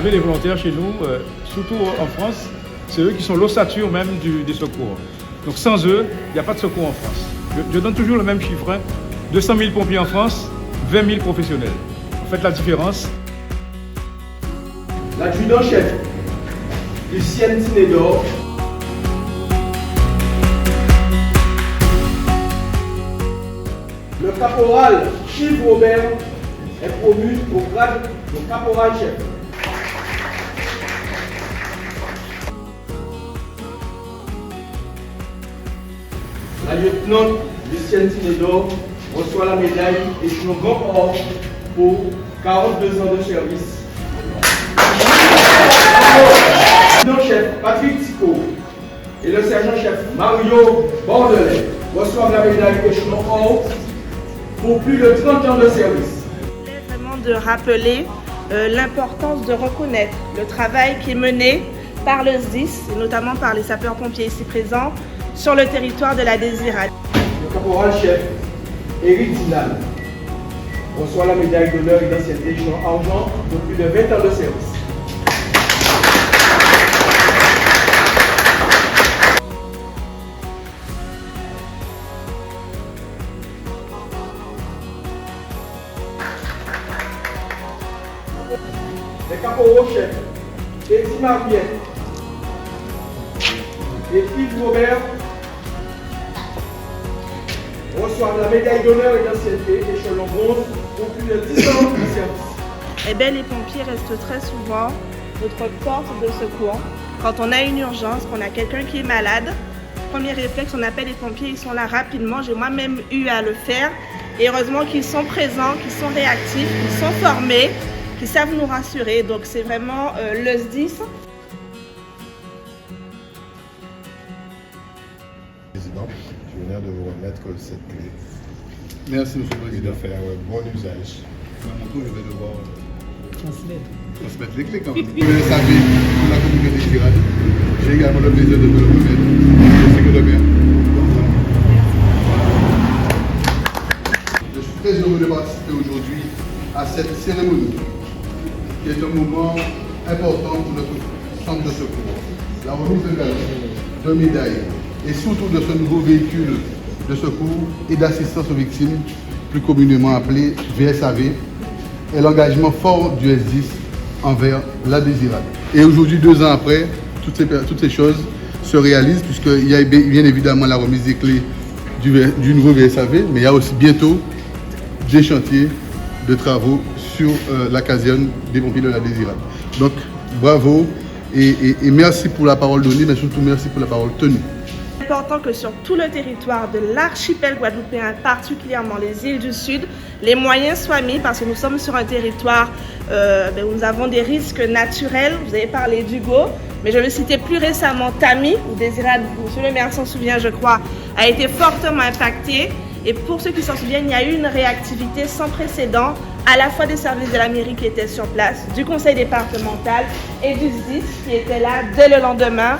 avez des volontaires chez nous, surtout en France, c'est eux qui sont l'ossature même des secours. Donc sans eux, il n'y a pas de secours en France. Je donne toujours le même chiffre, 200 000 pompiers en France, 20 000 professionnels. Faites la différence. L'adjudant-chef, Lucienne Tinédor. Le caporal Yves Robert est promu au grade de caporal-chef. La lieutenant Lucienne Tinédor reçoit la médaille échelon grand or pour 42 ans de service. Le sergent-chef Patrick Tico et le sergent-chef Mario Bordelais reçoivent la médaille échelon or pour plus de 30 ans de service. Il est vraiment de rappeler l'importance de reconnaître le travail qui est mené par le SDIS, et notamment par les sapeurs-pompiers ici présents, sur le territoire de la Désirade. Le caporal-chef Éric Dinal reçoit la médaille d'honneur et d'ancienneté échelon argent pour plus de 20 ans de service. Les caporaux-chefs Eddie Marbiet et Yves Robert reçoivent la médaille d'honneur et d'ancienneté échelon bronze pour plus de 10 ans de service. Eh bien, les pompiers restent très souvent notre porte de secours. Quand on a une urgence, qu'on a quelqu'un qui est malade, premier réflexe, on appelle les pompiers, ils sont là rapidement. J'ai moi-même eu à le faire. Et heureusement qu'ils sont présents, qu'ils sont réactifs, qu'ils sont formés, qui savent nous rassurer. Donc c'est vraiment le SDIS. Président, je viens de vous remettre cette clé. Merci, monsieur le Et président. de faire bon usage. À mon tour, je vais devoir transmettre les clés quand même. Vous le savez, pour la communauté des Tirades, j'ai également le plaisir de vous le remettre. Je sais que le maire. Je suis très heureux de participer aujourd'hui à cette cérémonie, qui est un moment important pour notre centre de secours. La remise de gages, de médailles et surtout de ce nouveau véhicule de secours et d'assistance aux victimes, plus communément appelé VSAV, et l'engagement fort du SDIS envers la Désirade. Et aujourd'hui, 2 ans après, toutes ces choses se réalisent, puisqu'il y a bien évidemment la remise des clés du nouveau VSAV, mais il y a aussi bientôt des chantiers de travaux sur la caserne des pompiers de la Désirade. Donc bravo et merci pour la parole donnée, mais surtout merci pour la parole tenue. C'est important que sur tout le territoire de l'archipel guadeloupéen, particulièrement les îles du Sud, les moyens soient mis parce que nous sommes sur un territoire où nous avons des risques naturels. Vous avez parlé d'Hugo, mais je vais citer plus récemment Tami, où Désirade, monsieur le maire s'en souvient je crois, a été fortement impacté. Et pour ceux qui s'en souviennent, il y a eu une réactivité sans précédent à la fois des services de la mairie qui étaient sur place, du conseil départemental et du SDIS qui était là dès le lendemain,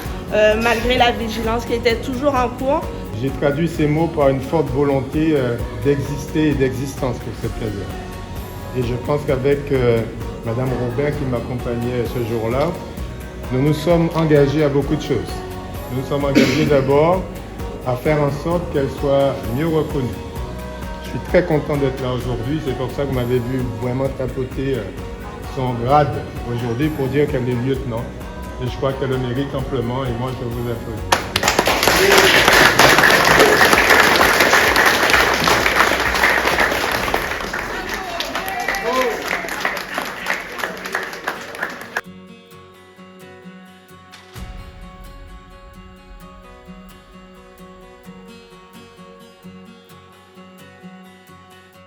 malgré la vigilance qui était toujours en cours. J'ai traduit ces mots par une forte volonté d'exister et d'existence pour cette caserne. Et je pense qu'avec Madame Robert qui m'accompagnait ce jour-là, nous nous sommes engagés à beaucoup de choses. Nous nous sommes engagés d'abord à faire en sorte qu'elle soit mieux reconnue. Je suis très content d'être là aujourd'hui, c'est pour ça que vous m'avez vu vraiment tapoter son grade aujourd'hui pour dire qu'elle est lieutenant. Et je crois qu'elle le mérite amplement et moi je vous applaudis.